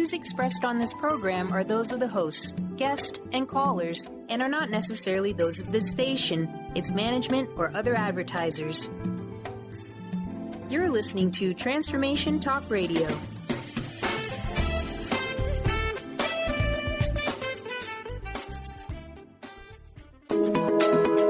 views expressed on this program are those of the hosts, guests, and callers, and are not necessarily those of this station, its management, or other advertisers. You're listening to Transformation Talk Radio.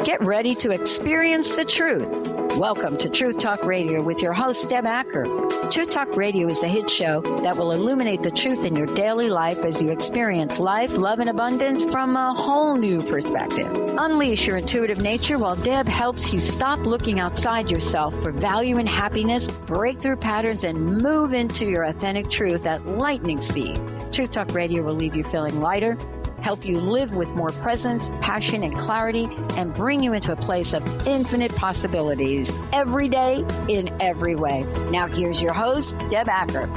Get ready to experience the truth. Welcome to Truth Talk Radio with your host, Deb Acker. Truth Talk Radio is a hit show that will illuminate the truth in your daily life as you experience life, love, and abundance from a whole new perspective. Unleash your intuitive nature while Deb helps you stop looking outside yourself for value and happiness, break through patterns, and move into your authentic truth at lightning speed. Truth Talk Radio will leave you feeling lighter, help you live with more presence, passion, and clarity, and bring you into a place of infinite possibilities every day in every way. Now here's your host, Deb Acker.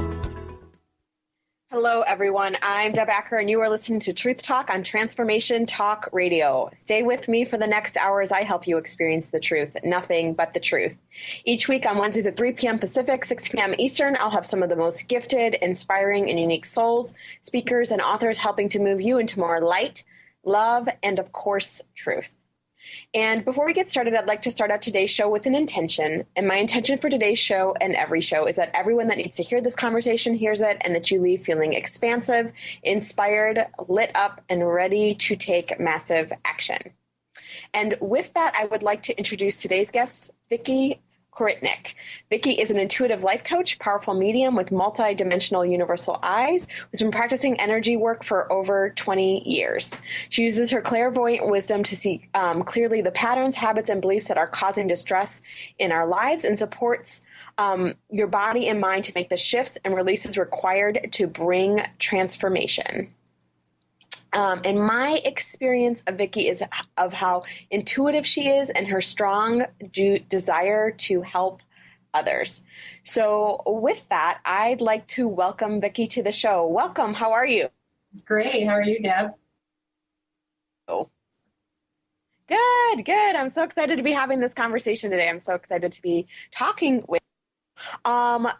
Hello, everyone. I'm Deb Acker, and you are listening to Truth Talk on Transformation Talk Radio. Stay with me for the next hour as I help you experience the truth, nothing but the truth. Each week on Wednesdays at 3 p.m. Pacific, 6 p.m. Eastern, I'll have some of the most gifted, inspiring, and unique souls, speakers, and authors helping to move you into more light, love, and, of course, truth. And before we get started, I'd like to start out today's show with an intention. And my intention for today's show and every show is that everyone that needs to hear this conversation hears it, and that you leave feeling expansive, inspired, lit up, and ready to take massive action. And with that, I would like to introduce today's guest, Vicki Koritnik. Vicki is an intuitive life coach, powerful medium with multi-dimensional universal eyes, who's been practicing energy work for over 20 years. She uses her clairvoyant wisdom to see clearly the patterns, habits, and beliefs that are causing distress in our lives, and supports your body and mind to make the shifts and releases required to bring transformation. And my experience of Vicki is of how intuitive she is and her strong desire to help others. So with that, I'd like to welcome Vicki to the show. Welcome. How are you? Great. How are you, Deb? Oh. Good. I'm so excited to be having this conversation today. I'm so excited to be talking with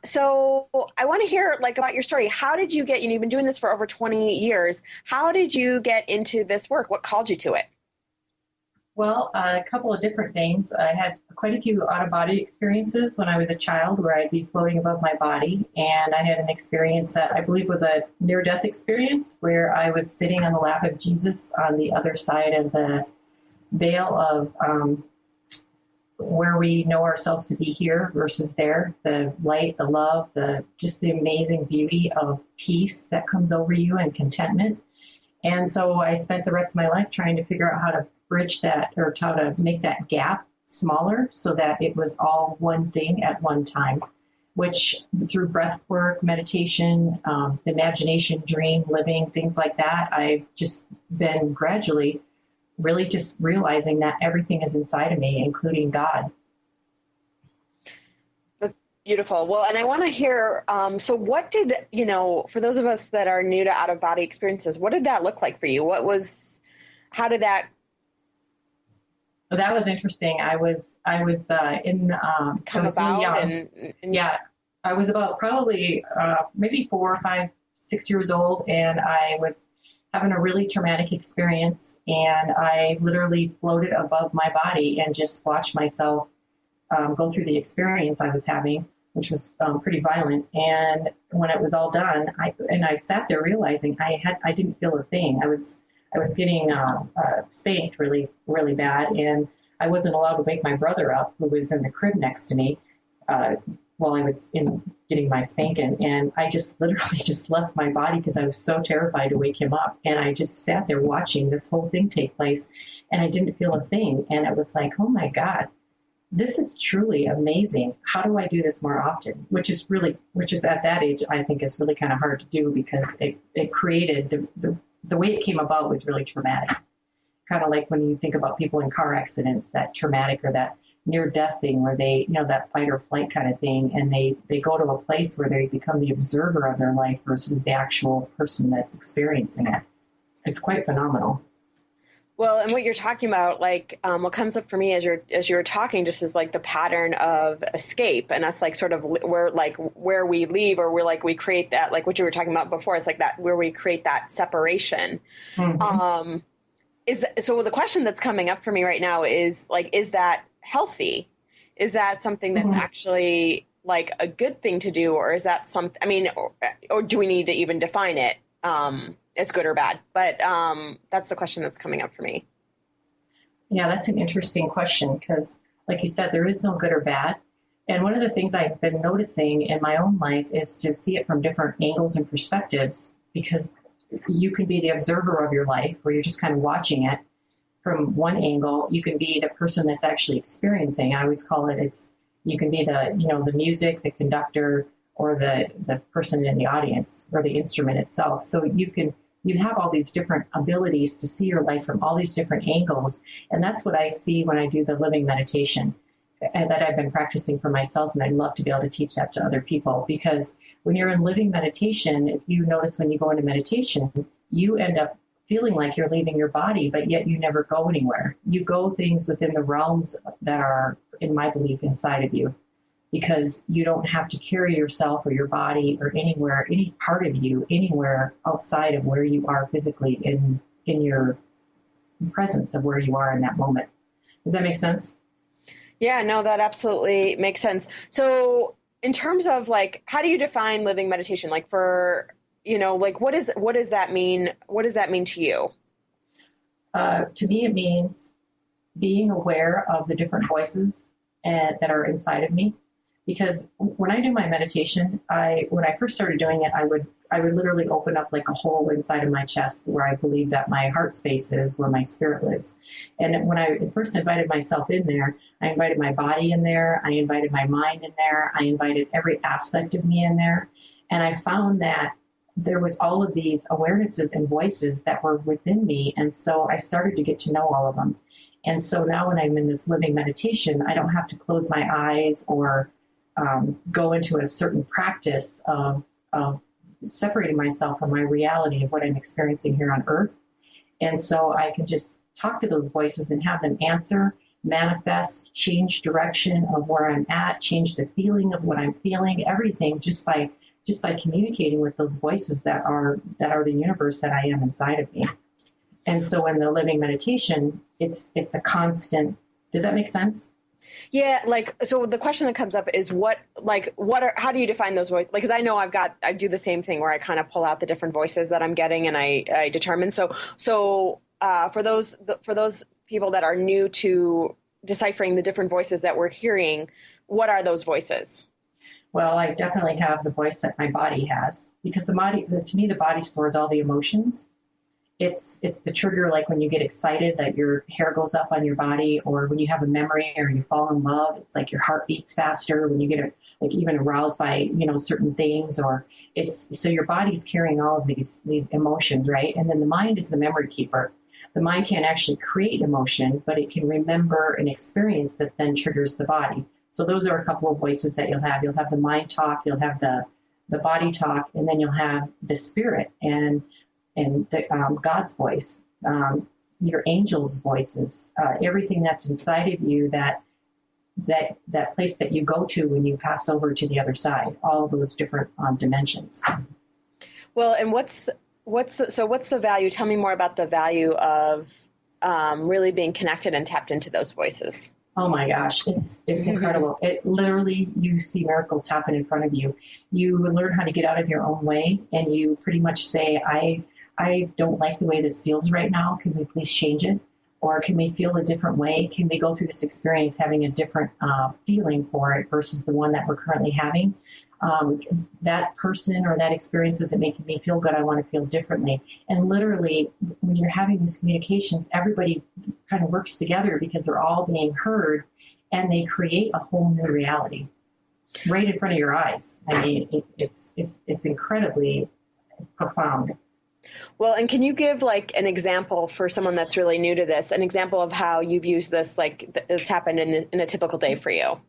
So I want to hear about your story. How did you get, you've been doing this for over 20 years. How did you get into this work? What called you to it? Well, a couple of different things. I had quite a few out-of-body experiences when I was a child where I'd be floating above my body. And I had an experience that I believe was a near-death experience where I was sitting on the lap of Jesus on the other side of the veil of where we know ourselves to be here versus there, the light, the love, just the amazing beauty of peace that comes over you and contentment. And so I spent the rest of my life trying to figure out how to bridge that, or how to make that gap smaller so that it was all one thing at one time, which through breath work, meditation, imagination, dream, living, things like that, I've just been gradually really just realizing that everything is inside of me, including God. That's beautiful. Well, and I want to hear, so what did, for those of us that are new to out-of-body experiences, what did that look like for you? How did that? Well, that was interesting. I was in, come about and yeah, I was about probably maybe 4, 5, 6 years old, and I was having a really traumatic experience, and I literally floated above my body and just watched myself go through the experience I was having, which was pretty violent. And when it was all done, I sat there realizing I didn't feel a thing. I was getting spanked really, really bad, and I wasn't allowed to wake my brother up, who was in the crib next to me, while I was getting my spanking. And I just literally just left my body because I was so terrified to wake him up. And I just sat there watching this whole thing take place, and I didn't feel a thing. And it was like, oh my God, this is truly amazing. How do I do this more often? Which is at that age, I think is really kind of hard to do, because it created the way it came about was really traumatic. Kind of like when you think about people in car accidents, that traumatic or that near-death thing where they, that fight or flight kind of thing, and they go to a place where they become the observer of their life versus the actual person that's experiencing it. It's quite phenomenal. Well, and what you're talking about, like, what comes up for me as you were talking, just is like the pattern of escape, and us like sort of where we leave, or we create that, like what you were talking about before. It's like that where we create that separation. Mm-hmm. So the question that's coming up for me right now is like, is that healthy? Is that something that's actually like a good thing to do, or is that something? I mean, or do we need to even define it? It's good or bad, but that's the question that's coming up for me. Yeah, that's an interesting question because, like you said, there is no good or bad. And one of the things I've been noticing in my own life is to see it from different angles and perspectives, because you can be the observer of your life where you're just kind of watching it from one angle. You can be the person that's actually experiencing. I always call it, you can be the music, the conductor, or the person in the audience, or the instrument itself. So you have all these different abilities to see your life from all these different angles. And that's what I see when I do the living meditation, and that I've been practicing for myself. And I'd love to be able to teach that to other people, because when you're in living meditation, if you notice when you go into meditation, you end up feeling like you're leaving your body, but yet you never go anywhere. You go things within the realms that are, in my belief, inside of you, because you don't have to carry yourself or your body or anywhere, any part of you, anywhere outside of where you are physically in your presence of where you are in that moment. Does that make sense? Yeah, no, that absolutely makes sense. So in terms of like, how do you define living meditation? Like for, like what does that mean? What does that mean to you? To me, it means being aware of the different voices that are inside of me. Because when I do my meditation, when I first started doing it, I would literally open up like a hole inside of my chest where I believe that my heart space is, where my spirit lives. And when I first invited myself in there, I invited my body in there, I invited my mind in there, I invited every aspect of me in there. And I found that there was all of these awarenesses and voices that were within me. And so I started to get to know all of them. And so now when I'm in this living meditation, I don't have to close my eyes or go into a certain practice of separating myself from my reality of what I'm experiencing here on earth. And so I can just talk to those voices and have them answer, manifest, change direction of where I'm at, change the feeling of what I'm feeling, everything just by communicating with those voices that are the universe that I am inside of me. And so in the living meditation, it's a constant. Does that make sense? Yeah, like, so the question that comes up is how do you define those voices? Like, because I know I do the same thing where I kind of pull out the different voices that I'm getting and I determine. So for those people that are new to deciphering the different voices that we're hearing, what are those voices? Well, I definitely have the voice that my body has, because to me, the body stores all the emotions. It's the trigger, like when you get excited that your hair goes up on your body, or when you have a memory or you fall in love, it's like your heart beats faster when you get even aroused by, certain things, or so your body's carrying all of these emotions, right? And then the mind is the memory keeper. The mind can't actually create emotion, but it can remember an experience that then triggers the body. So those are a couple of voices that you'll have. You'll have the mind talk, you'll have the body talk, and then you'll have the spirit and God's voice, your angels' voices, everything that's inside of you, that place that you go to when you pass over to the other side, all those different dimensions. Well, and what's the value? Tell me more about the value of really being connected and tapped into those voices. Oh my gosh, it's incredible. It literally, you see miracles happen in front of you. You learn how to get out of your own way, and you pretty much say, I don't like the way this feels right now. Can we please change it? Or can we feel a different way? Can we go through this experience having a different feeling for it versus the one that we're currently having? That person or that experience isn't making me feel good. I want to feel differently. And literally, when you're having these communications, everybody kind of works together because they're all being heard, and they create a whole new reality right in front of your eyes. I mean, it's incredibly profound. Well, and can you give like an example for someone that's really new to this, an example of how you've used this, like it's happened in a typical day for you?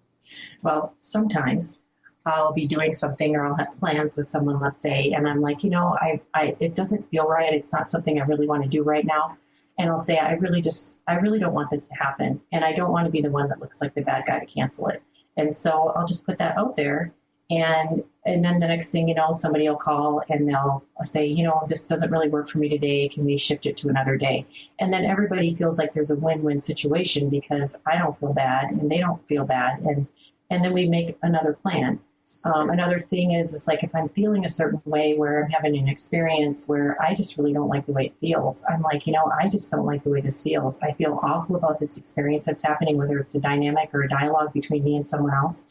Well, sometimes I'll be doing something, or I'll have plans with someone, let's say, and I'm like, it doesn't feel right. It's not something I really want to do right now. and I'll say, I really don't want this to happen. And I don't want to be the one that looks like the bad guy to cancel it. And so I'll just put that out there. And then the next thing you know, somebody will call and they'll say, this doesn't really work for me today. Can we shift it to another day? And then everybody feels like there's a win-win situation because I don't feel bad and they don't feel bad. And then we make another plan. Another thing is like if I'm feeling a certain way where I'm having an experience where I just really don't like the way it feels, I'm like, I just don't like the way this feels. I feel awful about this experience that's happening, whether it's a dynamic or a dialogue between me and someone else.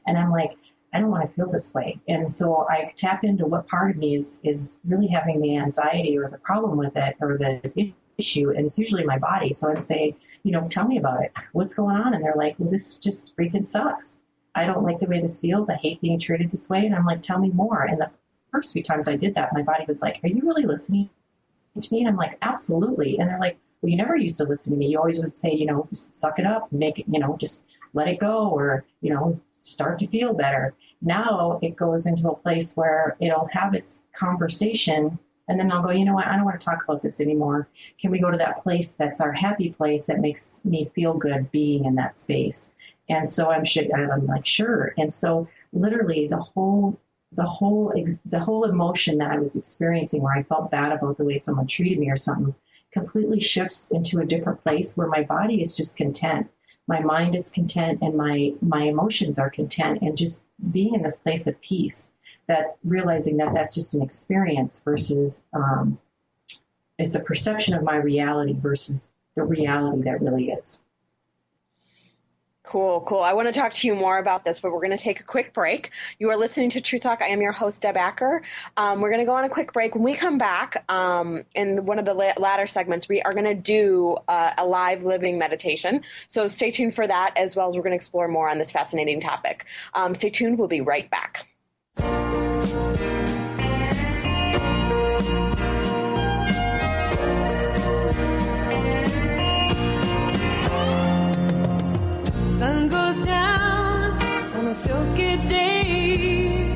And I'm like, I don't want to feel this way. And so I tap into what part of me is really having the anxiety or the problem with it or the issue. And it's usually my body. So I'm saying, tell me about it. What's going on? And they're like, well, this just freaking sucks. I don't like the way this feels. I hate being treated this way. And I'm like, tell me more. And the first few times I did that, my body was like, are you really listening to me? And I'm like, absolutely. And they're like, well, you never used to listen to me. You always would say, just suck it up, make it, just let it go, or, start to feel better. Now it goes into a place where it'll have its conversation. And then I'll go, you know what? I don't want to talk about this anymore. Can we go to that place that's our happy place that makes me feel good being in that space? And so I'm like, sure. And so literally the whole emotion that I was experiencing where I felt bad about the way someone treated me or something completely shifts into a different place where my body is just content. My mind is content and my emotions are content, and just being in this place of peace, that realizing that that's just an experience versus it's a perception of my reality versus the reality that really is. Cool. I want to talk to you more about this, but we're going to take a quick break. You are listening to Truth Talk. I am your host, Deb Acker. We're going to go on a quick break. When we come back, in one of the latter segments, we are going to do a live living meditation. So stay tuned for that, as well as we're going to explore more on this fascinating topic. Stay tuned. We'll be right back. Sun goes down on a silky day.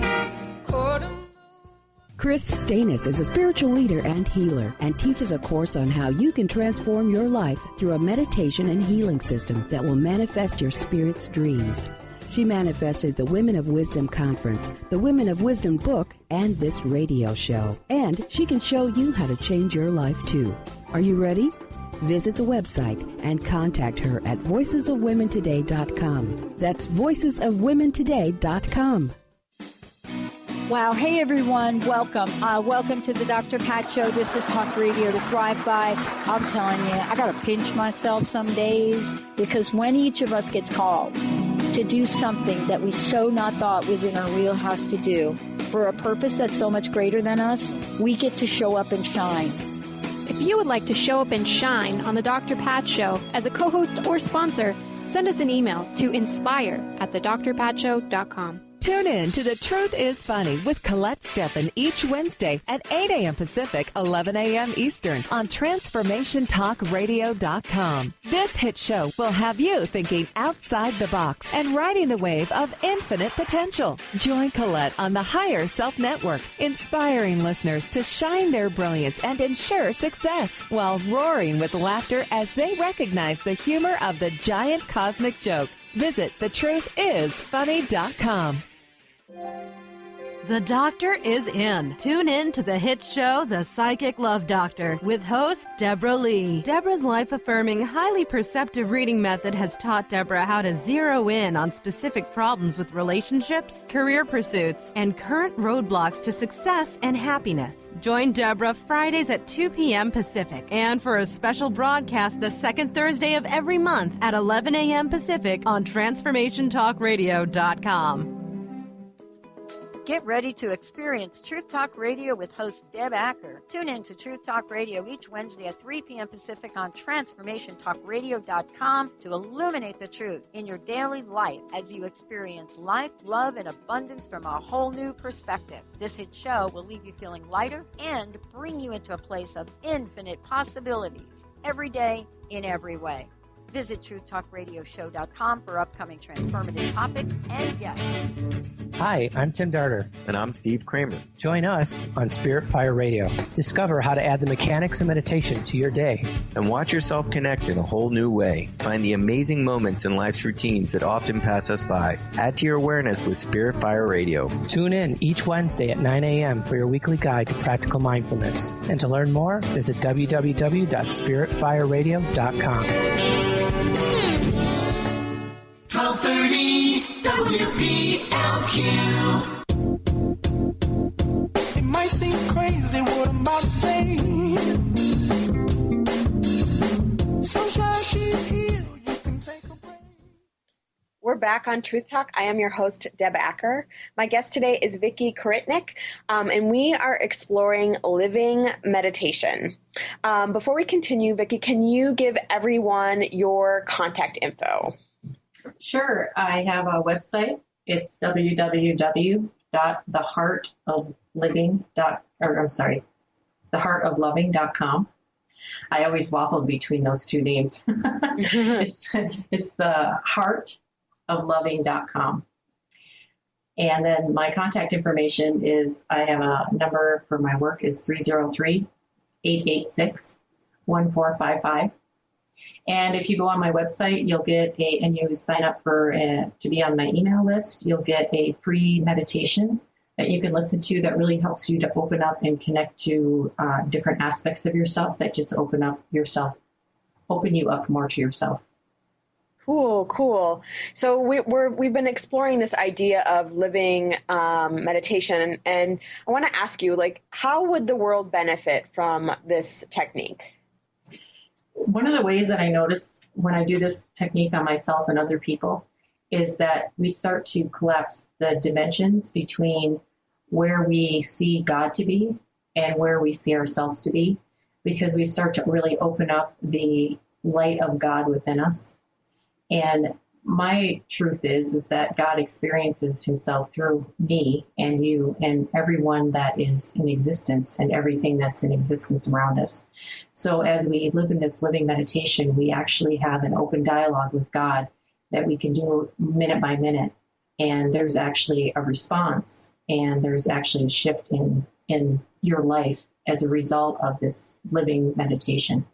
Chris Stanis is a spiritual leader and healer and teaches a course on how you can transform your life through a meditation and healing system that will manifest your spirit's dreams. She manifested the Women of Wisdom Conference, the Women of Wisdom book, and this radio show. And she can show you how to change your life too. Are you ready? Visit the website and contact her at voicesofwomentoday.com. That's voicesofwomentoday.com. Wow. Hey, everyone. Welcome. Welcome to the Dr. Pat Show. This is Talk Radio to Thrive By. I'm telling you, I got to pinch myself some days, because when each of us gets called to do something that we so not thought was in our wheelhouse to do for a purpose that's so much greater than us, we get to show up and shine. If you would like to show up and shine on the Dr. Pat Show as a co-host or sponsor, send us an email to inspire@thedrpatshow.com. Tune in to The Truth is Funny with Colette Steffen each Wednesday at 8 a.m. Pacific, 11 a.m. Eastern on TransformationTalkRadio.com. This hit show will have you thinking outside the box and riding the wave of infinite potential. Join Colette on the Higher Self Network, inspiring listeners to shine their brilliance and ensure success while roaring with laughter as they recognize the humor of the giant cosmic joke. Visit thetruthisfunny.com. The Doctor is in. Tune in to the hit show, The Psychic Love Doctor, with host Deborah Lee. Deborah's life-affirming, highly perceptive reading method has taught Deborah how to zero in on specific problems with relationships, career pursuits, and current roadblocks to success and happiness. Join Deborah Fridays at 2 p.m. Pacific, and for a special broadcast the second Thursday of every month at 11 a.m. Pacific on TransformationTalkRadio.com. Get ready to experience Truth Talk Radio with host Deb Acker. Tune in to Truth Talk Radio each Wednesday at 3 p.m. Pacific on TransformationTalkRadio.com to illuminate the truth in your daily life as you experience life, love, and abundance from a whole new perspective. This hit show will leave you feeling lighter and bring you into a place of infinite possibilities every day in every way. Visit TruthTalkRadioshow.com for upcoming transformative topics and guests. Hi, I'm Tim Darter. And I'm Steve Kramer. Join us on Spirit Fire Radio. Discover how to add the mechanics of meditation to your day. And watch yourself connect in a whole new way. Find the amazing moments in life's routines that often pass us by. Add to your awareness with Spirit Fire Radio. Tune in each Wednesday at 9 a.m. for your weekly guide to practical mindfulness. And to learn more, visit www.spiritfireradio.com. 1230 WPLQ. It might seem crazy what I'm about to say. Sunshine, she's here. You can take a break. We're back on Truth Talk. I am your host, Deb Acker. My guest today is Vicki Koritnik, and we are exploring living meditation. Before we continue, Vicki, can you give everyone your contact info? Sure. I have a website. It's theheartofloving.com. I always waffle between those two names. It's theheartofloving.com. And then my contact information is, I have a number for my work is 303-886-1455. And if you go on my website, you'll get and you sign up to be on my email list, you'll get a free meditation that you can listen to that really helps you to open up and connect to different aspects of yourself that just open you up more to yourself. Cool. So we've been exploring this idea of living meditation, and I want to ask you, how would the world benefit from this technique? One of the ways that I notice when I do this technique on myself and other people is that we start to collapse the dimensions between where we see God to be and where we see ourselves to be, because we start to really open up the light of God within us. And my truth is that God experiences himself through me and you and everyone that is in existence and everything that's in existence around us. So as we live in this living meditation, we actually have an open dialogue with God that we can do minute by minute. And there's actually a response, and there's actually a shift in your life as a result of this living meditation.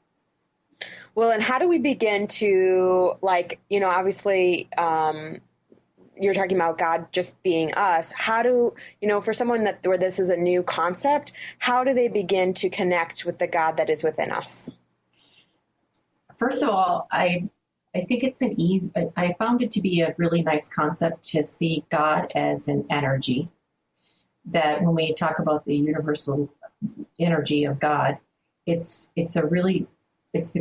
Well, and how do we begin to, obviously, you're talking about God just being us. How do, for someone where this is a new concept, how do they begin to connect with the God that is within us? First of all, I think I found it to be a really nice concept to see God as an energy. That when we talk about the universal energy of God, it's the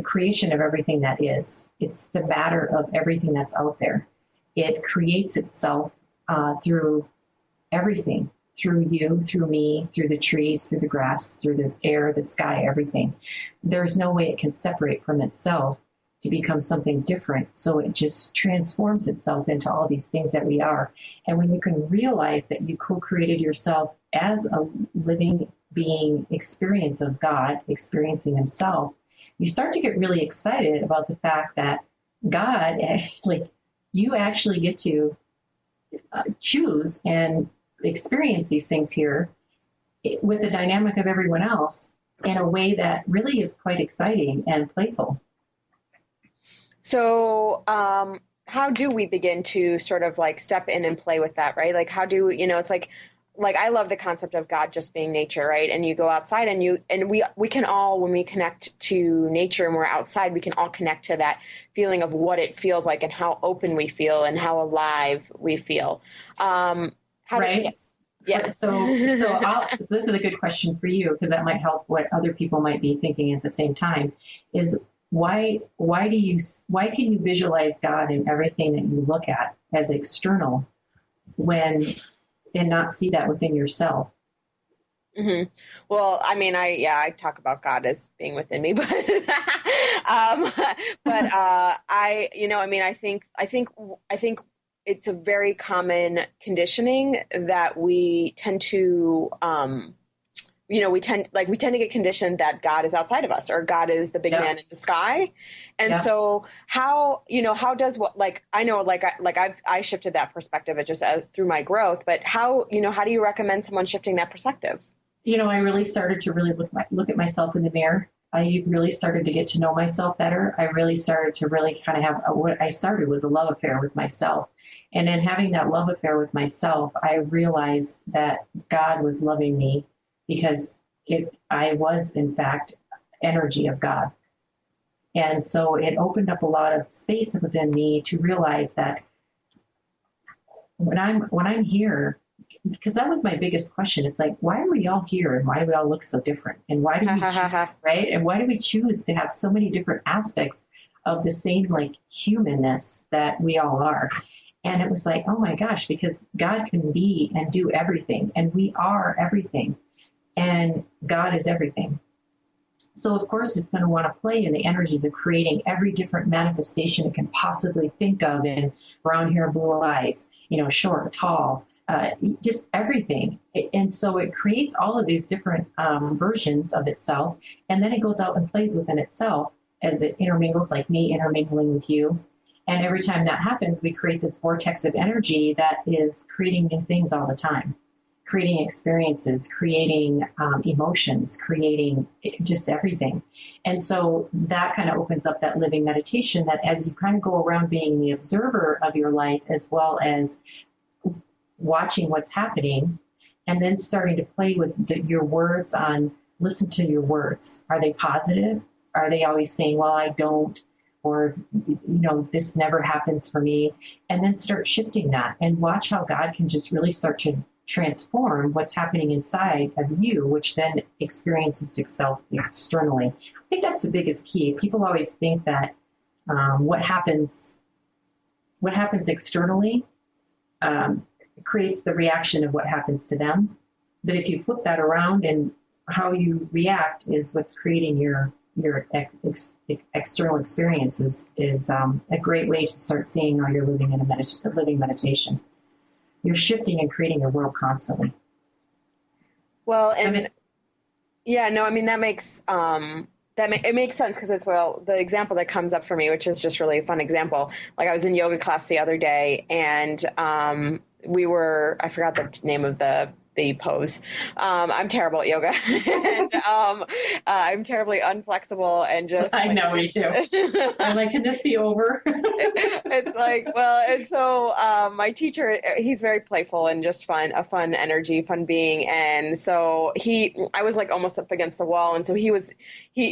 creation of everything that is. It's the matter of everything that's out there. It creates itself through everything, through you, through me, through the trees, through the grass, through the air, the sky, everything. There's no way it can separate from itself to become something different. So it just transforms itself into all these things that we are. And when you can realize that you co-created yourself as a living being experience of God, experiencing himself, you start to get really excited about the fact that God, you actually get to choose and experience these things here with the dynamic of everyone else in a way that really is quite exciting and playful. So how do we begin to sort of step in and play with that, right? How do, it's like I love the concept of God just being nature, right? And you go outside and we can all, when we connect to nature and we're outside, we can all connect to that feeling of what it feels like and how open we feel and how alive we feel. Yeah. So this is a good question for you, because that might help what other people might be thinking at the same time, is why can you visualize God in everything that you look at as external and not see that within yourself? Mm-hmm. Well, I mean, I talk about God as being within me, but I think it's a very common conditioning that we tend to we tend to get conditioned that God is outside of us, or God is the big man in the sky. And so how does I shifted that perspective just as through my growth, but how do you recommend someone shifting that perspective? I really started to really look at myself in the mirror. I really started to get to know myself better. I really started to really kind of have what I started was a love affair with myself. And in having that love affair with myself, I realized that God was loving me because I was, in fact, energy of God. And so it opened up a lot of space within me to realize that when I'm here, because that was my biggest question. It's like, why are we all here, and why do we all look so different? And why do we choose, right? And why do we choose to have so many different aspects of the same humanness that we all are? And it was like, oh my gosh, because God can be and do everything, and we are everything, and God is everything. So of course it's going to want to play in the energies of creating every different manifestation it can possibly think of in brown hair, blue eyes, short, tall, just everything. And so it creates all of these different versions of itself. And then it goes out and plays within itself as it intermingles, like me intermingling with you. And every time that happens, we create this vortex of energy that is creating new things all the time, creating experiences, creating emotions, creating just everything. And so that kind of opens up that living meditation that as you kind of go around being the observer of your life, as well as watching what's happening, and then starting to play with your words on, listen to your words. Are they positive? Are they always saying, well, I don't, or, this never happens for me? And then start shifting that and watch how God can just really start to transform what's happening inside of you, which then experiences itself externally. I think that's the biggest key. People always think that what happens externally creates the reaction of what happens to them. But if you flip that around, and how you react is what's creating your external experiences, is a great way to start seeing how you're living in a living meditation. You're shifting and creating your world constantly. Well, and that makes it makes sense, because it's, the example that comes up for me, which is just really a fun example. Like, I was in yoga class the other day, and I forgot the name of the pose. I'm terrible at yoga, and I'm terribly unflexible, and just I know, me too. I'm like, can this be over? It's like, and so my teacher, he's very playful and just a fun energy, fun being, and so I was like almost up against the wall, and so he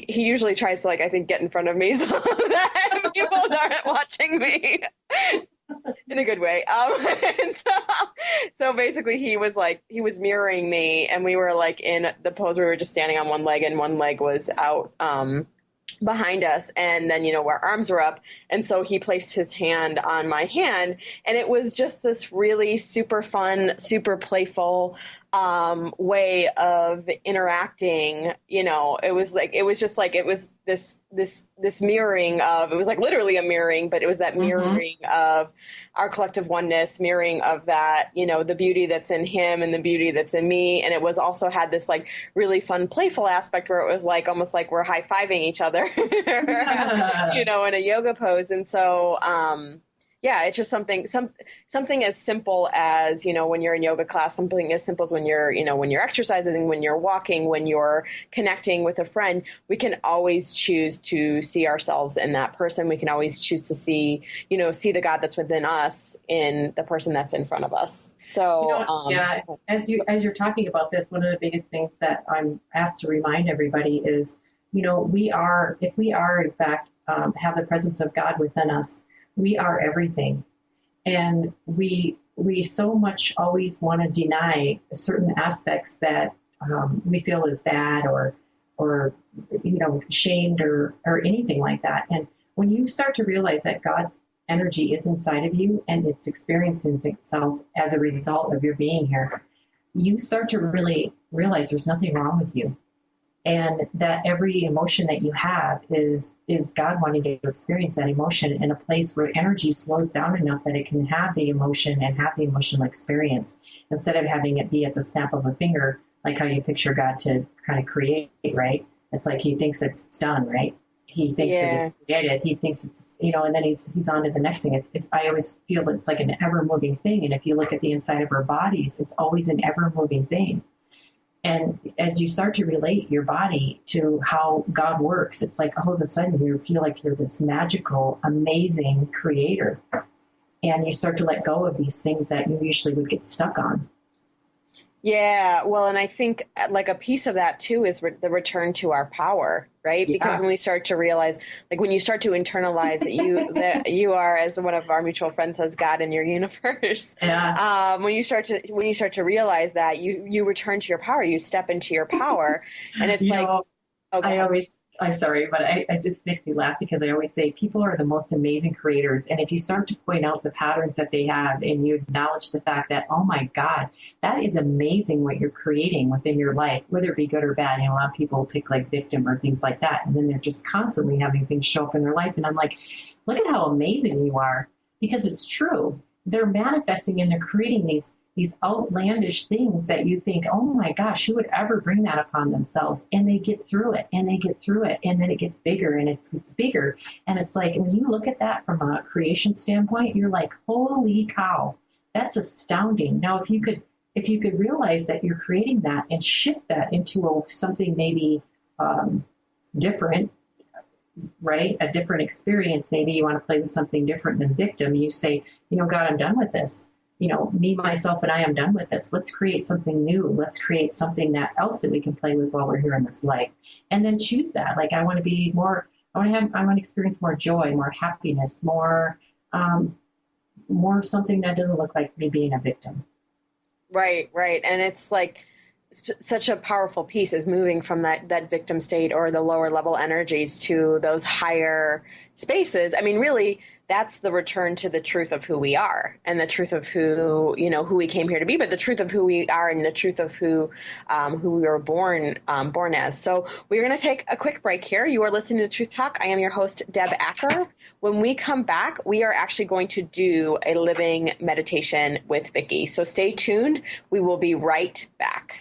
usually tries to, I think, get in front of me so that people aren't watching me. In a good way. And so basically he was mirroring me, and we were in the pose where we were just standing on one leg, and one leg was out behind us, and then our arms were up, and so he placed his hand on my hand, and it was just this really super fun, super playful way of interacting. It was this mirroring of, it was literally a mirroring, but it was that mirroring of our collective oneness, mirroring of that, the beauty that's in him and the beauty that's in me. And it was also had this really fun, playful aspect where it was almost like we're high-fiving each other, in a yoga pose. And so, it's just something as simple as, when you're in yoga class, something as simple as when you're exercising, when you're walking, when you're connecting with a friend, we can always choose to see ourselves in that person. We can always choose to see the God that's within us in the person that's in front of us. So, as you're talking about this, one of the biggest things that I'm asked to remind everybody is, if we are in fact, have the presence of God within us, we are everything. And we so much always want to deny certain aspects that we feel is bad or shamed or anything like that. And when you start to realize that God's energy is inside of you and it's experiencing itself as a result of your being here, you start to really realize there's nothing wrong with you. And that every emotion that you have is God wanting to experience that emotion in a place where energy slows down enough that it can have the emotion and have the emotional experience, instead of having it be at the snap of a finger like how you picture God to kind of create, right? It's like he thinks it's done, right? He thinks that it's created. He thinks it's, and then he's on to the next thing. I always feel it's like an ever-moving thing. And if you look at the inside of our bodies, it's always an ever-moving thing. And as you start to relate your body to how God works, it's like all of a sudden you feel like you're this magical, amazing creator. And you start to let go of these things that you usually would get stuck on. Yeah, well, and I think like a piece of that too is the return to our power, right? Yeah. Because when we start to realize, like when you start to internalize that you are, as one of our mutual friends says, God in your universe. Yeah. When you start to realize that you return to your power, you step into your power, and it's I'm sorry, but it just makes me laugh because I always say people are the most amazing creators. And if you start to point out the patterns that they have and you acknowledge the fact that, oh my God, that is amazing what you're creating within your life, whether it be good or bad. A lot of people pick like victim or things like that. And then they're just constantly having things show up in their life. And I'm like, look at how amazing you are, because it's true. They're manifesting and they're creating these outlandish things that you think, oh my gosh, who would ever bring that upon themselves? And they get through it and they get through it. And then it gets bigger and it gets bigger. And it's like, when you look at that from a creation standpoint, you're like, holy cow, that's astounding. Now, if you could realize that you're creating that and shift that into something maybe different, right? A different experience. Maybe you want to play with something different than victim. You say, God, I'm done with this. Me, myself, and I am done with this. Let's create something new. Let's create something else that we can play with while we're here in this life. And then choose that. Like, I want to experience more joy, more happiness, more something that doesn't look like me being a victim. Right. And it's like such a powerful piece is moving from that victim state or the lower level energies to those higher spaces. I mean, really, that's the return to the truth of who we are and the truth of who we came here to be, but the truth of who we are and the truth of who we were born as. So we're going to take a quick break here. You are listening to Truth Talk. I am your host, Deb Acker. When we come back, we are actually going to do a living meditation with Vicki. So stay tuned. We will be right back.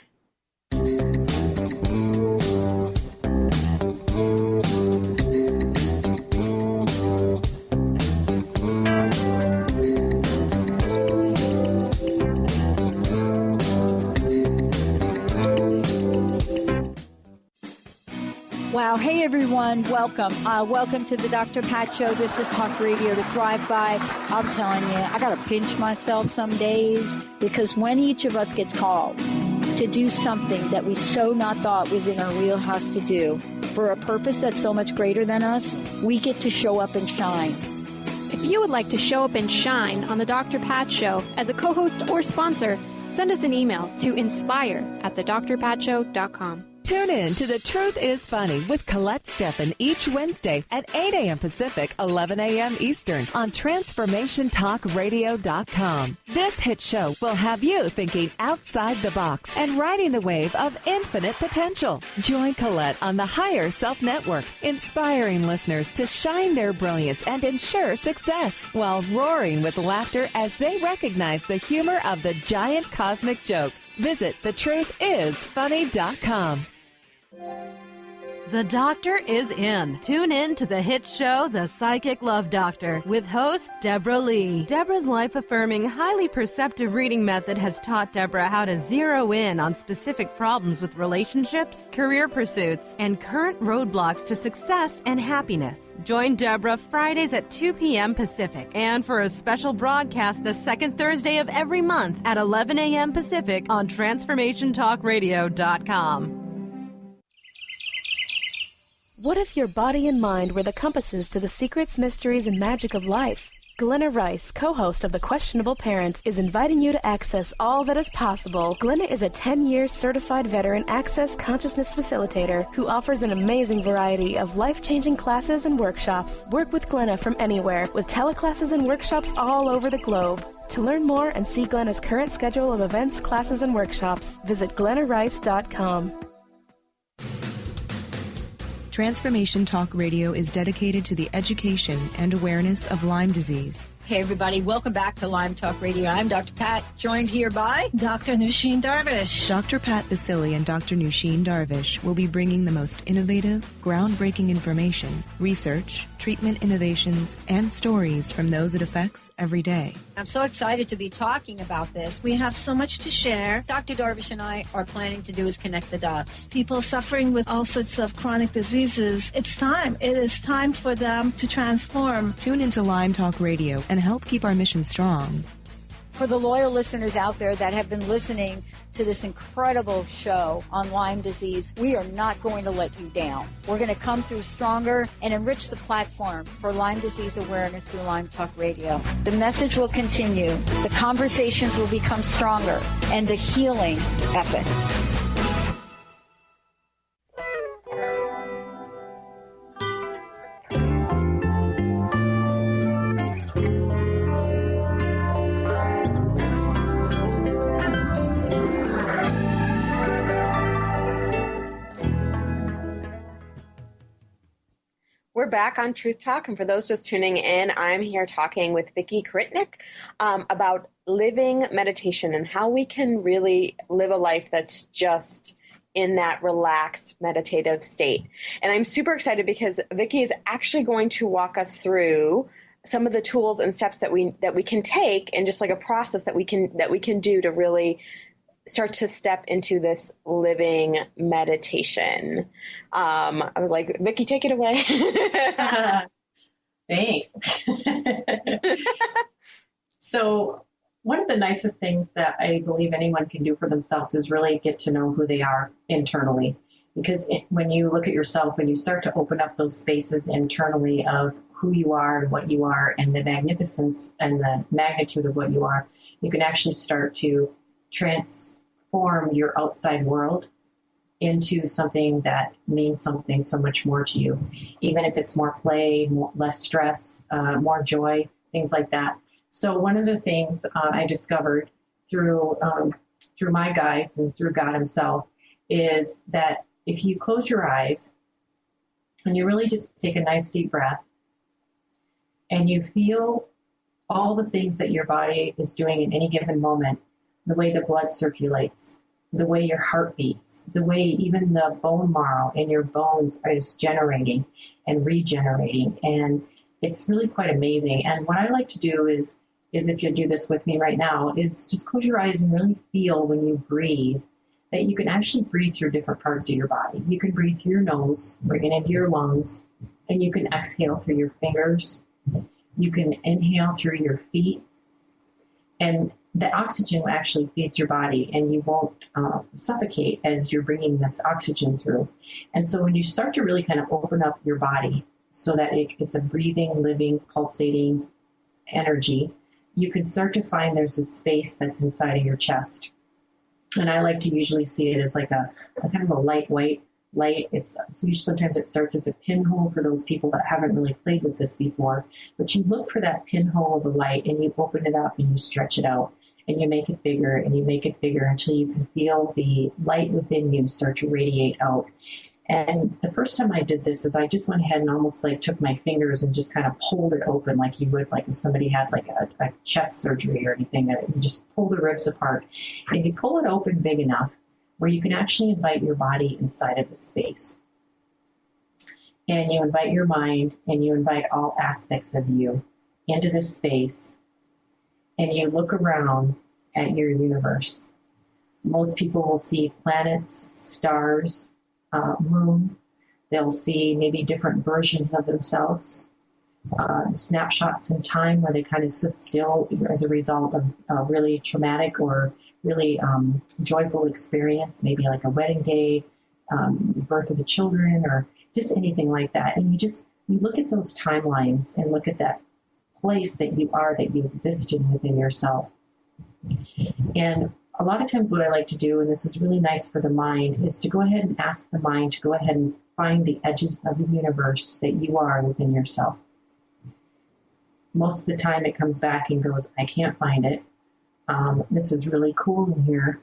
Wow. Hey, everyone. Welcome. Welcome to the Dr. Pat Show. This is Talk Radio to Thrive By. I'm telling you, I got to pinch myself some days, because when each of us gets called to do something that we so not thought was in our wheelhouse to do for a purpose that's so much greater than us, we get to show up and shine. If you would like to show up and shine on the Dr. Pat Show as a co-host or sponsor, send us an email to inspire@thedrpatshow.com. Tune in to The Truth is Funny with Colette Steffen each Wednesday at 8 a.m. Pacific, 11 a.m. Eastern on TransformationTalkRadio.com. This hit show will have you thinking outside the box and riding the wave of infinite potential. Join Colette on the Higher Self Network, inspiring listeners to shine their brilliance and ensure success while roaring with laughter as they recognize the humor of the giant cosmic joke. Visit thetruthisfunny.com. The Doctor is in. Tune in to the hit show, The Psychic Love Doctor, with host Deborah Lee. Deborah's life-affirming, highly perceptive reading method has taught Deborah how to zero in on specific problems with relationships, career pursuits, and current roadblocks to success and happiness. Join Deborah Fridays at 2 p.m. Pacific, and for a special broadcast the second Thursday of every month at 11 a.m. Pacific on TransformationTalkRadio.com. What if your body and mind were the compasses to the secrets, mysteries, and magic of life? Glenna Rice, co-host of The Questionable Parent, is inviting you to access all that is possible. Glenna is a 10-year certified veteran access consciousness facilitator who offers an amazing variety of life-changing classes and workshops. Work with Glenna from anywhere with teleclasses and workshops all over the globe. To learn more and see Glenna's current schedule of events, classes, and workshops, visit glennarice.com. Transformation Talk Radio is dedicated to the education and awareness of Lyme disease. Hey, everybody. Welcome back to Lyme Talk Radio. I'm Dr. Pat, joined here by Dr. Nusheen Darvish. Dr. Pat Basili and Dr. Nusheen Darvish will be bringing the most innovative, groundbreaking information, research, treatment innovations, and stories from those it affects every day. I'm so excited to be talking about this. We have so much to share. Dr. Darvish and I are planning to do is connect the dots. People suffering with all sorts of chronic diseases, it's time. It is time for them to transform. Tune into Lyme Talk Radio and help keep our mission strong. For the loyal listeners out there that have been listening to this incredible show on Lyme disease, we are not going to let you down. We're going to come through stronger and enrich the platform for Lyme disease awareness through Lyme Talk Radio. The message will continue, the conversations will become stronger, and the healing epic. We're back on Truth Talk, and for those just tuning in, I'm here talking with Vicki Kritnick about living meditation and how we can really live a life that's just in that relaxed meditative state. And I'm super excited because Vicki is actually going to walk us through some of the tools and steps that we can take, and just like a process that we can do to really start to step into this living meditation. I was like, Vicki, take it away. Thanks. So one of the nicest things that I believe anyone can do for themselves is really get to know who they are internally. Because when you look at yourself, when you start to open up those spaces internally of who you are and what you are and the magnificence and the magnitude of what you are, you can actually start to transform your outside world into something that means something so much more to you, even if it's more play, less stress, more joy, things like that. So one of the things I discovered through my guides and through God himself is that if you close your eyes and you really just take a nice deep breath and you feel all the things that your body is doing in any given moment, the way the blood circulates, the way your heart beats, the way even the bone marrow in your bones is generating and regenerating. And it's really quite amazing. And what I like to do is if you'll do this with me right now, is just close your eyes and really feel when you breathe that you can actually breathe through different parts of your body. You can breathe through your nose, bring it into your lungs, and you can exhale through your fingers. You can inhale through your feet. And the oxygen actually feeds your body, and you won't suffocate as you're bringing this oxygen through. And so when you start to really kind of open up your body so that it's a breathing, living, pulsating energy, you can start to find there's a space that's inside of your chest. And I like to usually see it as like a kind of a lightweight light. Sometimes it starts as a pinhole for those people that haven't really played with this before. But you look for that pinhole of the light and you open it up and you stretch it out. And you make it bigger and you make it bigger until you can feel the light within you start to radiate out. And the first time I did this is I just went ahead and almost like took my fingers and just kind of pulled it open like you would like if somebody had like a chest surgery or anything, that you just pull the ribs apart. And you pull it open big enough where you can actually invite your body inside of the space. And you invite your mind and you invite all aspects of you into this space. And you look around at your universe. Most people will see planets, stars, moon. They'll see maybe different versions of themselves, snapshots in time where they kind of sit still as a result of a really traumatic or really joyful experience, maybe like a wedding day, birth of the children, or just anything like that. And you look at those timelines and look at that place that you are, that you exist in within yourself. And a lot of times what I like to do, and this is really nice for the mind, is to go ahead and ask the mind to go ahead and find the edges of the universe that you are within yourself. Most of the time it comes back and goes, I can't find it. This is really cool in here.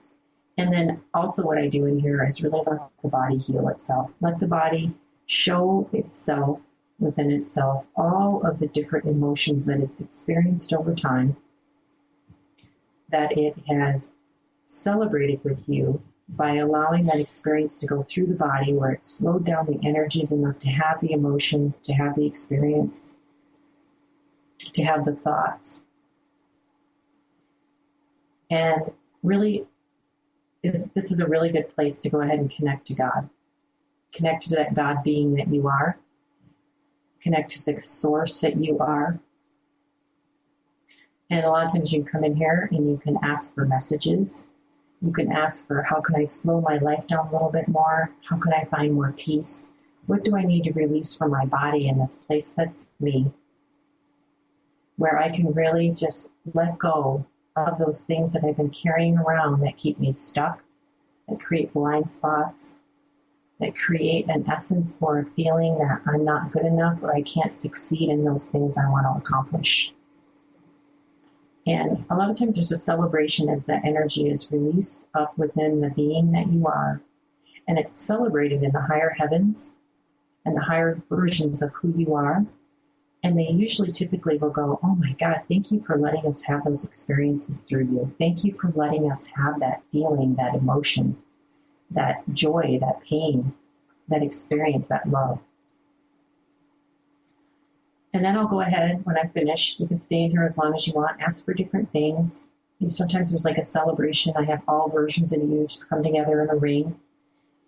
And then also what I do in here is really let the body heal itself. Let the body show itself within itself all of the different emotions that it's experienced over time, that it has celebrated with you by allowing that experience to go through the body, where it slowed down the energies enough to have the emotion, to have the experience, to have the thoughts. And really, this is a really good place to go ahead and connect to God. Connect to that God being that you are. Connect to the source that you are. And a lot of times you can come in here and you can ask for messages. You can ask for, how can I slow my life down a little bit more? How can I find more peace? What do I need to release from my body in this place that's me? Where I can really just let go of those things that I've been carrying around that keep me stuck, that create blind spots, that create an essence or a feeling that I'm not good enough or I can't succeed in those things I want to accomplish. And a lot of times there's a celebration as that energy is released up within the being that you are. And it's celebrated in the higher heavens and the higher versions of who you are. And they usually typically will go, oh my God, thank you for letting us have those experiences through you. Thank you for letting us have that feeling, that emotion, that joy, that pain, that experience, that love. And then I'll go ahead when I'm finished. You can stay in here as long as you want. Ask for different things. Sometimes there's like a celebration. I have all versions of you just come together in a ring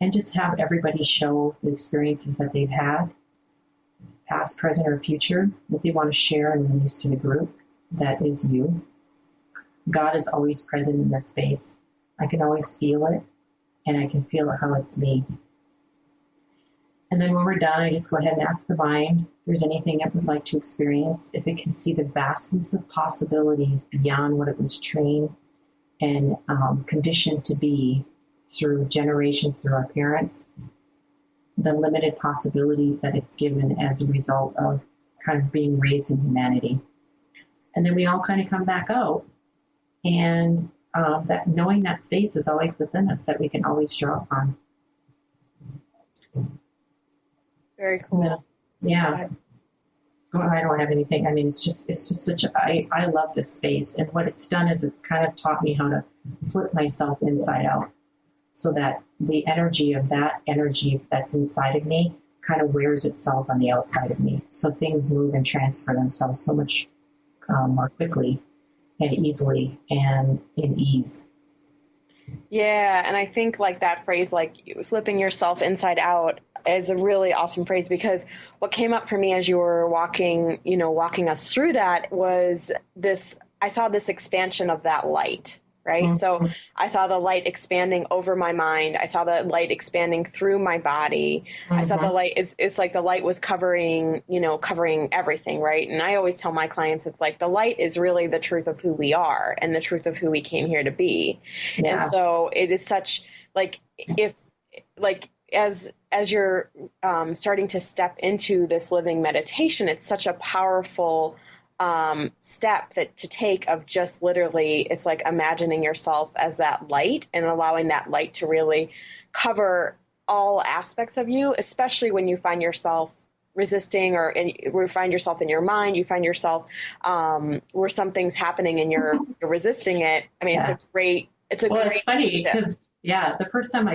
and just have everybody show the experiences that they've had, past, present, or future, that they want to share and release to the group. That is you. God is always present in this space. I can always feel it, and I can feel how it's me. And then when we're done, I just go ahead and ask the mind if there's anything it would like to experience, if it can see the vastness of possibilities beyond what it was trained and conditioned to be through generations, through our parents, the limited possibilities that it's given as a result of kind of being raised in humanity. And then we all kind of come back out, and that knowing that space is always within us, that we can always draw upon. Very cool. Yeah. Well, I don't have anything. I mean, it's just such a, I love this space. And what it's done is it's kind of taught me how to flip myself inside out so that the energy of that energy that's inside of me kind of wears itself on the outside of me. So things move and transfer themselves so much more quickly and easily and in ease. Yeah, and I think like that phrase, like flipping yourself inside out, is a really awesome phrase, because what came up for me as you were walking us through that was this, I saw this expansion of that light, right? Mm-hmm. So I saw the light expanding over my mind. I saw the light expanding through my body. Mm-hmm. I saw the light, it's like the light was covering everything, right? And I always tell my clients, it's like the light is really the truth of who we are and the truth of who we came here to be. Yeah. And so it is such like, as you're starting to step into this living meditation, it's such a powerful step to take of just literally, it's like imagining yourself as that light and allowing that light to really cover all aspects of you, especially when you find yourself resisting or find yourself in your mind, you find yourself where something's happening and you're resisting it. I mean, yeah. It's funny because the first time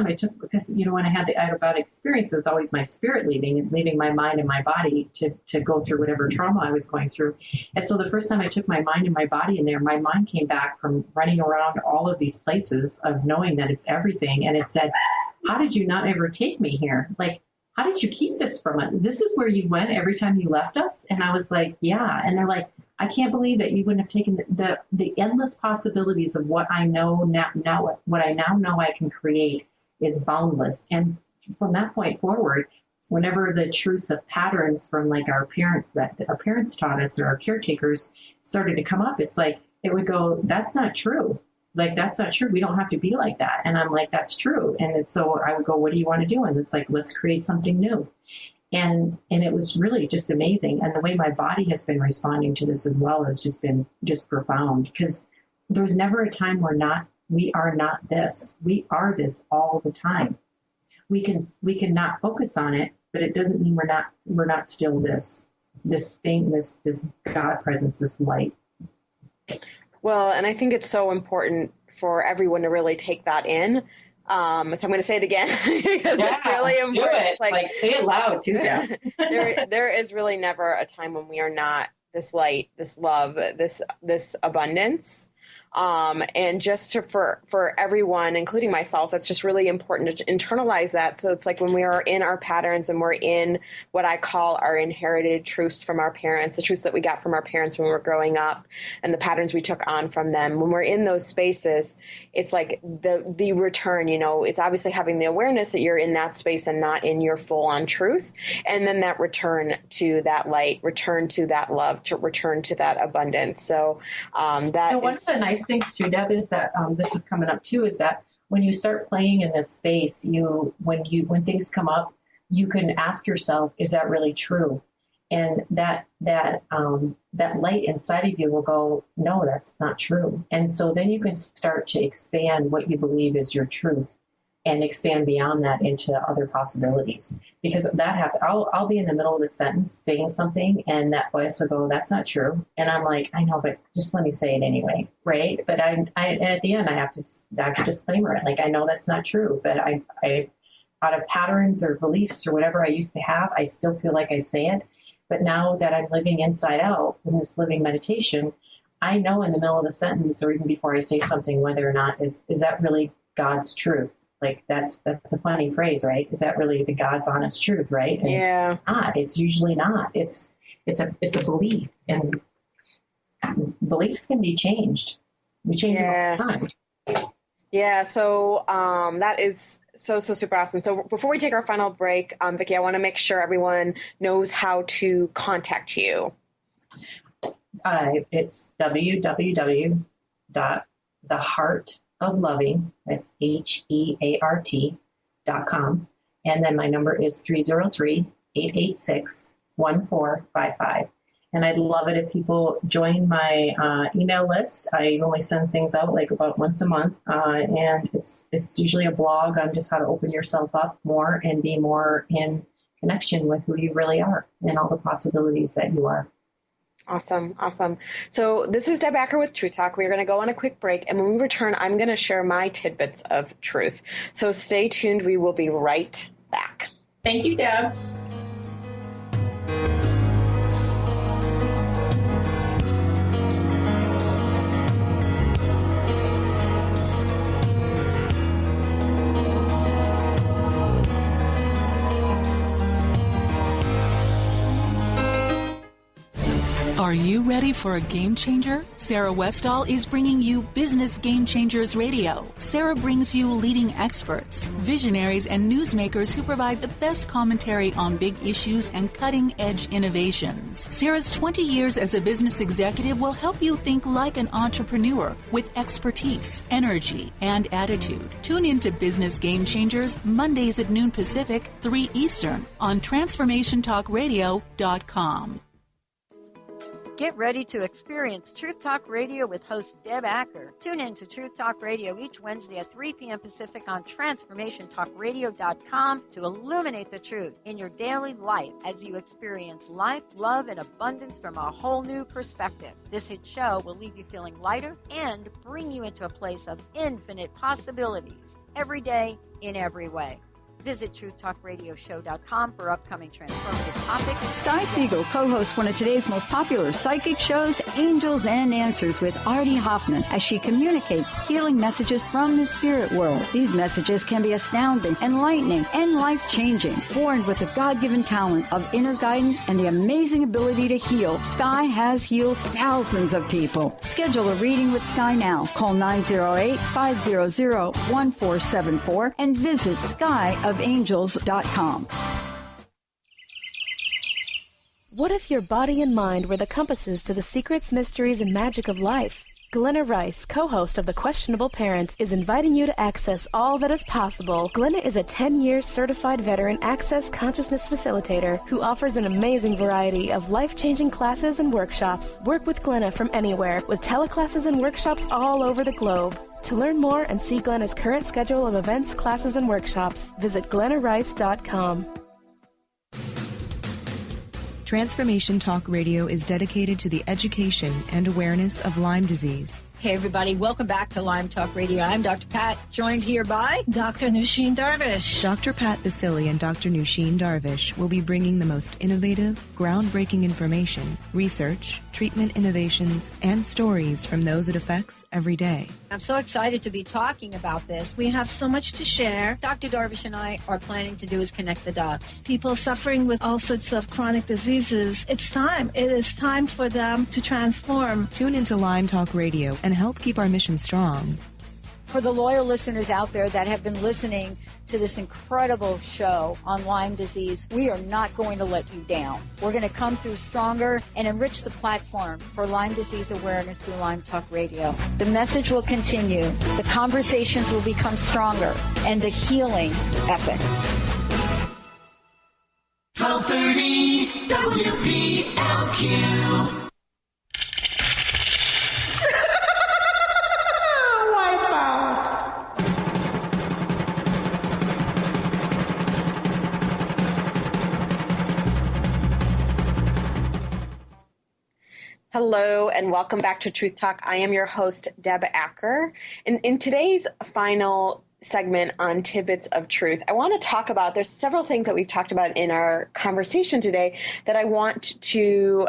I took, because when I had the out of body experience, it was always my spirit leaving my mind and my body to go through whatever trauma I was going through. And so the first time I took my mind and my body in there, my mind came back from running around all of these places of knowing that it's everything. And it said, how did you not ever take me here? Like, how did you keep this from us? This is where you went every time you left us? And I was like, yeah. And they're like, I can't believe that you wouldn't have taken the endless possibilities of what I know now, what I now know I can create is boundless. And from that point forward, whenever the truths of patterns from like our parents that our parents taught us or our caretakers started to come up, it's like, it would go, that's not true. Like, that's not true. We don't have to be like that. And I'm like, that's true. And so I would go, what do you want to do? And it's like, let's create something new. And it was really just amazing. And the way my body has been responding to this as well has just been just profound, because there's never a time we are not this. We are this all the time. We can not focus on it but it doesn't mean we're not still this thing, this God presence, this light. Well, and I think it's so important for everyone to really take that in. So I'm going to say it again because it's really important. It's like say it loud too. Yeah. there is really never a time when we are not this light, this love, this abundance. And just for everyone, including myself, it's just really important to internalize that. So it's like when we are in our patterns and we're in what I call our inherited truths from our parents, the truths that we got from our parents when we were growing up and the patterns we took on from them. When we're in those spaces, it's like the return, it's obviously having the awareness that you're in that space and not in your full on truth. And then that return to that light, return to that love, to return to that abundance. So one of the nice things too, Deb, is that this is coming up too, is that when you start playing in this space, when things come up, you can ask yourself, is that really true? And that light inside of you will go, no, that's not true. And so then you can start to expand what you believe is your truth and expand beyond that into other possibilities. Because that happens. I'll be in the middle of a sentence saying something and that voice will go, that's not true. And I'm like, I know, but just let me say it anyway. Right. But I at the end, I have to disclaimer it. Like, I know that's not true, but I out of patterns or beliefs or whatever I used to have, I still feel like I say it. But now that I'm living inside out in this living meditation, I know in the middle of a sentence or even before I say something, whether or not is that really God's truth? Like that's a funny phrase, right? Is that really the God's honest truth, right? And yeah. It's usually not. It's a belief, and beliefs can be changed. We change them all the time. Yeah, so that is so super awesome. So before we take our final break, Vicki, I want to make sure everyone knows how to contact you. It's www.theheartofloving, that's HEART.com. And then my number is 303-886-1455. And I'd love it if people join my email list. I only send things out like about once a month. And it's usually a blog on just how to open yourself up more and be more in connection with who you really are and all the possibilities that you are. Awesome. So this is Deb Acker with Truth Talk. We're going to go on a quick break. And when we return, I'm going to share my tidbits of truth. So stay tuned. We will be right back. Thank you, Deb. Are you ready for a game changer? Sarah Westall is bringing you Business Game Changers Radio. Sarah brings you leading experts, visionaries, and newsmakers who provide the best commentary on big issues and cutting-edge innovations. Sarah's 20 years as a business executive will help you think like an entrepreneur with expertise, energy, and attitude. Tune into Business Game Changers Mondays at noon Pacific, 3 Eastern on TransformationTalkRadio.com. Get ready to experience Truth Talk Radio with host Deb Acker. Tune in to Truth Talk Radio each Wednesday at 3 p.m. Pacific on TransformationTalkRadio.com to illuminate the truth in your daily life as you experience life, love, and abundance from a whole new perspective. This hit show will leave you feeling lighter and bring you into a place of infinite possibilities every day in every way. Visit TruthTalkRadioshow.com for upcoming transformative topics. Sky Siegel co-hosts one of today's most popular psychic shows, Angels and Answers, with Artie Hoffman, as she communicates healing messages from the spirit world. These messages can be astounding, enlightening, and life-changing. Born with the God-given talent of inner guidance and the amazing ability to heal, Sky has healed thousands of people. Schedule a reading with Sky now. Call 908-500-1474 and visit skyofangels.com. What if your body and mind were the compasses to the secrets, mysteries, and magic of life? Glenna Rice, co-host of The Questionable Parents, is inviting you to access all that is possible. Glenna is a 10-year certified veteran access consciousness facilitator who offers an amazing variety of life-changing classes and workshops. Work with Glenna from anywhere with teleclasses and workshops all over the globe. To learn more and see Glenna's current schedule of events, classes, and workshops, visit glennarice.com. Transformation Talk Radio is dedicated to the education and awareness of Lyme disease. Hey, everybody. Welcome back to Lyme Talk Radio. I'm Dr. Pat, joined here by Dr. Nusheen Darvish. Dr. Pat Basili and Dr. Nusheen Darvish will be bringing the most innovative, groundbreaking information, research, treatment innovations, and stories from those it affects every day. I'm so excited to be talking about this. We have so much to share. Dr. Darvish and I are planning to do is connect the dots. People suffering with all sorts of chronic diseases, it's time. It is time for them to transform. Tune into Lyme Talk Radio and help keep our mission strong. For the loyal listeners out there that have been listening to this incredible show on Lyme disease, we are not going to let you down. We're going to come through stronger and enrich the platform for Lyme disease awareness through Lyme Talk Radio. The message will continue, the conversations will become stronger, and the healing epic. 1230 WBLQ. Hello and welcome back to Truth Talk. I am your host, Deb Acker. And in today's final segment on Tidbits of Truth, I want to talk about, there's several things that we've talked about in our conversation today that I want to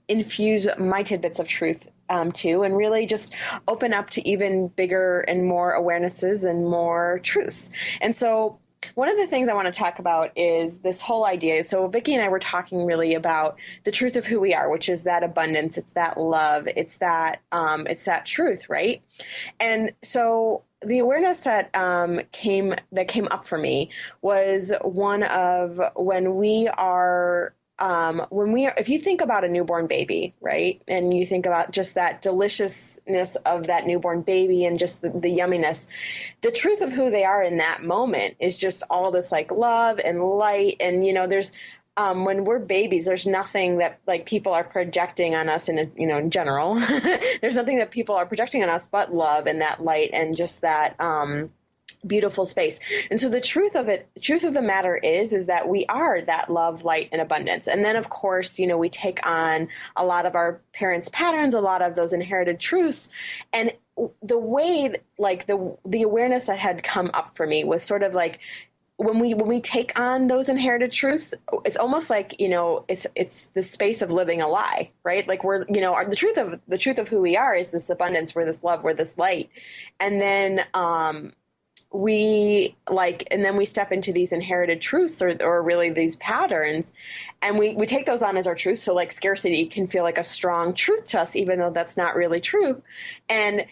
infuse my tidbits of truth to, and really just open up to even bigger and more awarenesses and more truths. And so one of the things I want to talk about is this whole idea. So Vicki and I were talking really about the truth of who we are, which is that abundance, it's that love, it's that truth, right? And so the awareness that came up for me was one of if you think about a newborn baby, right, and you think about just that deliciousness of that newborn baby and just the yumminess, the truth of who they are in that moment is just all this like love and light. And, there's when we're babies, there's nothing that like people are projecting on us in general, there's nothing that people are projecting on us but love and that light and just that, beautiful space. And so the truth of the matter is that we are that love, light, and abundance. And then of course, we take on a lot of our parents' patterns, a lot of those inherited truths. And the way, like the awareness that had come up for me was sort of like, when we take on those inherited truths, it's almost like, it's the space of living a lie, right? Like we're, the truth of who we are is this abundance, we're this love, we're this light. And then, and then we step into these inherited truths or really these patterns, and we take those on as our truth. So like scarcity can feel like a strong truth to us, even though that's not really true. And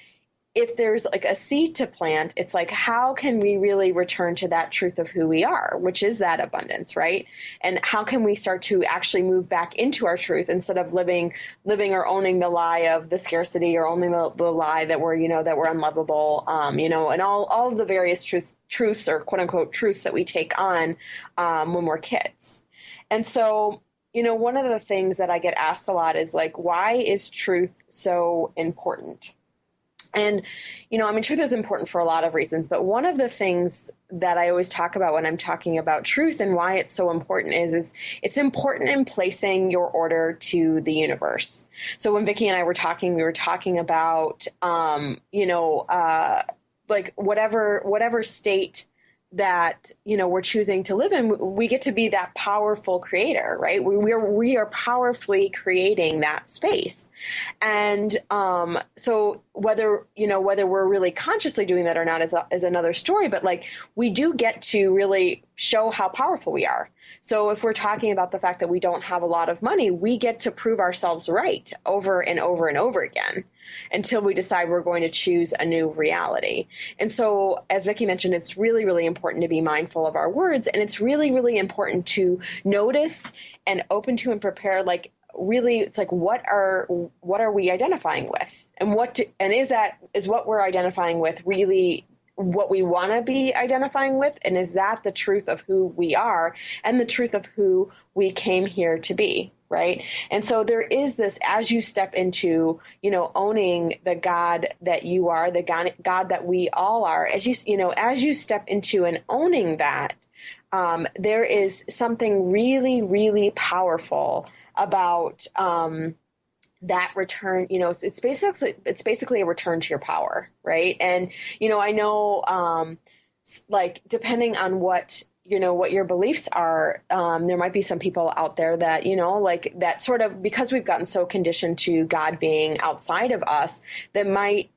if there's like a seed to plant, it's like, how can we really return to that truth of who we are, which is that abundance, right? And how can we start to actually move back into our truth instead of living or owning the lie of the scarcity or owning the lie that we're, that we're unlovable, and all of the various truths or quote unquote truths that we take on when we're kids. And so, one of the things that I get asked a lot is like, why is truth so important? And, truth is important for a lot of reasons, but one of the things that I always talk about when I'm talking about truth and why it's so important is it's important in placing your order to the universe. So when Vicki and I were talking, we were talking about, like whatever state that, we're choosing to live in, we get to be that powerful creator, right? We are powerfully creating that space. And so whether we're really consciously doing that or not is another story, but like we do get to really show how powerful we are. So if we're talking about the fact that we don't have a lot of money, we get to prove ourselves right over and over and over again until we decide we're going to choose a new reality. And so, as Vicki mentioned, it's really, really important to be mindful of our words, and it's really, really important to notice and open to and prepare, like, really, it's like, what are we identifying with? And is what we're identifying with really what we want to be identifying with? And is that the truth of who we are and the truth of who we came here to be? Right. And so there is this, as you step into, owning the God that you are, the God that we all are, as you step into and owning that, there is something really, really powerful about that return. It's basically a return to your power, right? And I know, depending on what your beliefs are, there might be some people out there that, that sort of, because we've gotten so conditioned to God being outside of us, it might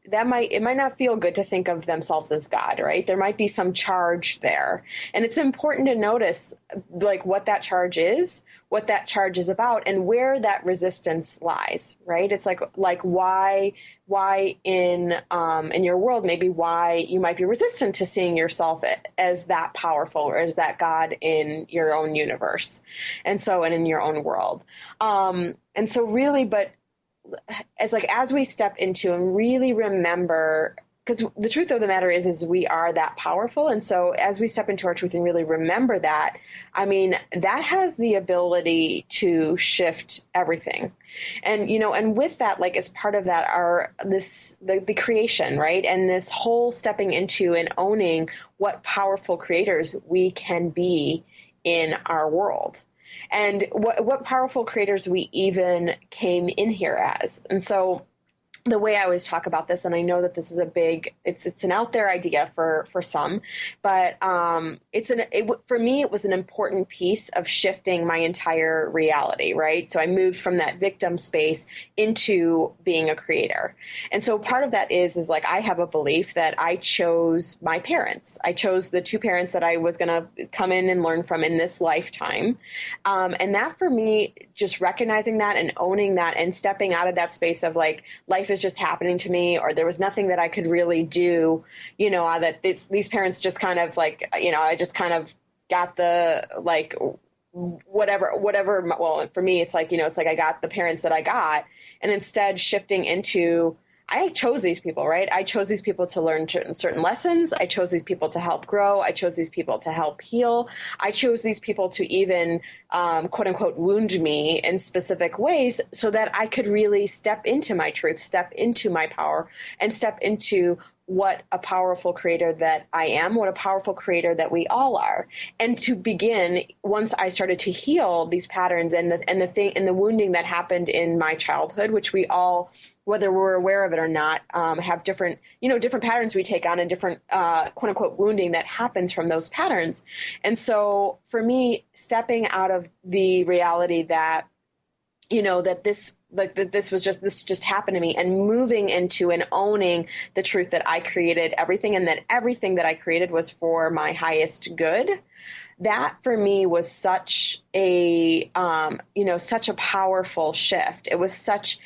not feel good to think of themselves as God, right? There might be some charge there. And it's important to notice what that charge is, what that charge is about, and where that resistance lies, right? It's like why in your world, maybe why you might be resistant to seeing yourself as that powerful, or as that God in your own universe. And in your own world. And so really, but as we step into and really remember, because the truth of the matter is we are that powerful. And so as we step into our truth and really remember that, that has the ability to shift everything. And, and with that, as part of that are the creation, right? And this whole stepping into and owning what powerful creators we can be in our world. And what powerful creators we even came in here as. And so the way I always talk about this, and I know that this is it's an out there idea for some, but for me, it was an important piece of shifting my entire reality, right? So I moved from that victim space into being a creator. And so part of that is I have a belief that I chose my parents. I chose the two parents that I was going to come in and learn from in this lifetime. And that for me, just recognizing that and owning that and stepping out of that space of life is just happening to me, or there was nothing that I could really do, that these parents just kind of I just kind of got the whatever. Well, for me, it's I got the parents that I got, and instead shifting into, I chose these people, right? I chose these people to learn certain lessons. I chose these people to help grow. I chose these people to help heal. I chose these people to even, quote unquote, wound me in specific ways so that I could really step into my truth, step into my power, and step into what a powerful creator that I am, what a powerful creator that we all are. And to begin, once I started to heal these patterns and the wounding that happened in my childhood, which we all, whether we're aware of it or not, have different patterns we take on, and different, quote unquote, wounding that happens from those patterns. And so for me, stepping out of the reality that, that this just happened to me, and moving into and owning the truth that I created everything, and that everything that I created was for my highest good. That for me was such a powerful shift. It was such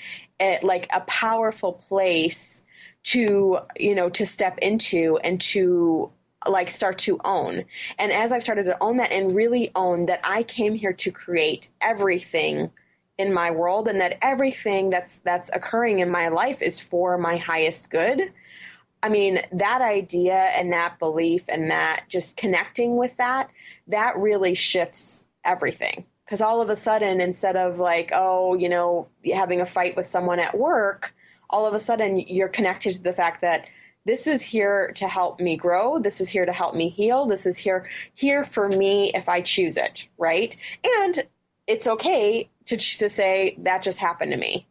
a powerful place to step into and to start to own. And as I've started to own that and really own that I came here to create everything in my world, and that everything that's occurring in my life is for my highest good. That idea and that belief and that just connecting with that really shifts everything. Because all of a sudden, instead of having a fight with someone at work, all of a sudden you're connected to the fact that this is here to help me grow. This is here to help me heal. This is here for me if I choose it, right? And it's okay to say that just happened to me,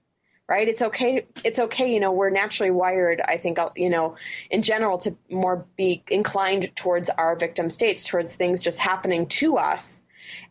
right? It's okay. We're naturally wired, I think, in general, to more be inclined towards our victim states, towards things just happening to us.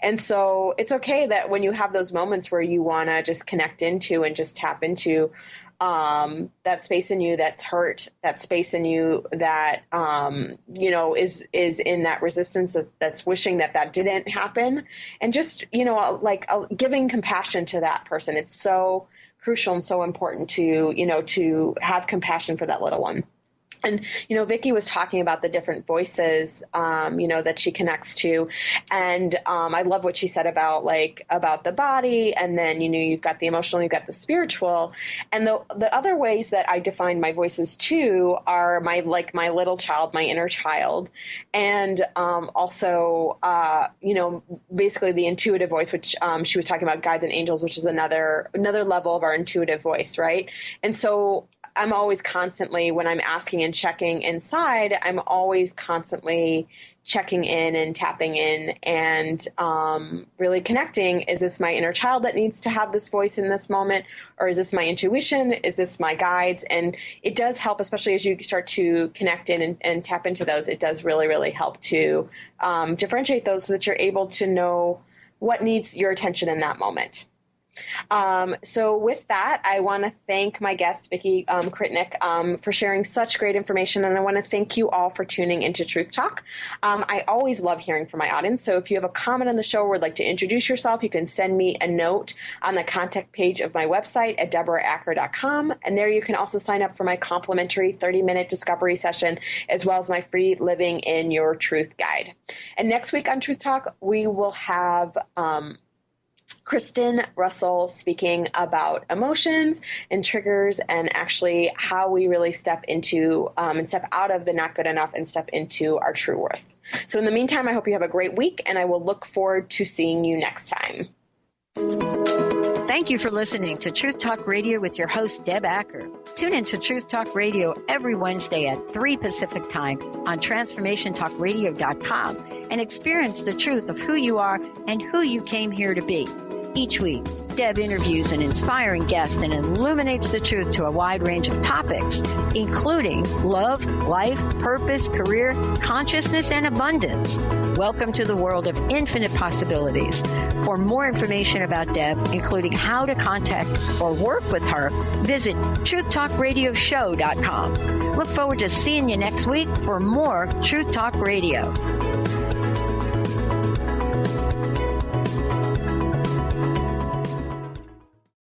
And so it's okay that when you have those moments where you want to just connect into and just tap into that space in you that's hurt, that space in you that, is in that resistance that's wishing that didn't happen. And just, giving compassion to that person. It's so crucial and so important to have compassion for that little one. And, Vicki was talking about the different voices, that she connects to. And I love what she said about the body. And then, you've got the emotional, you've got the spiritual. And the other ways that I define my voices too are my little child, my inner child. And also, basically the intuitive voice, which she was talking about guides and angels, which is another level of our intuitive voice, right? And so I'm always constantly, when I'm asking and checking inside, I'm always constantly checking in and tapping in and really connecting. Is this my inner child that needs to have this voice in this moment? Or is this my intuition? Is this my guides? And it does help, especially as you start to connect in and tap into those. It does really, really help to differentiate those so that you're able to know what needs your attention in that moment. So with that, I want to thank my guest, Vicki Kritnick, for sharing such great information. And I want to thank you all for tuning into Truth Talk. I always love hearing from my audience. So if you have a comment on the show or would like to introduce yourself, you can send me a note on the contact page of my website at deboraacker.com. And there you can also sign up for my complimentary 30-minute discovery session, as well as my free Living in Your Truth guide. And next week on Truth Talk, we will have Kristen Russell speaking about emotions and triggers and actually how we really step into and step out of the not good enough and step into our true worth. So in the meantime, I hope you have a great week, and I will look forward to seeing you next time. Thank you for listening to Truth Talk Radio with your host, Deb Acker. Tune in to Truth Talk Radio every Wednesday at 3 Pacific Time on TransformationTalkRadio.com and experience the truth of who you are and who you came here to be. Each week, Deb interviews an inspiring guest and illuminates the truth to a wide range of topics, including love, life, purpose, career, consciousness, and abundance. Welcome to the world of infinite possibilities. For more information about Deb, including how to contact or work with her, visit TruthTalkRadioshow.com. Look forward to seeing you next week for more Truth Talk Radio.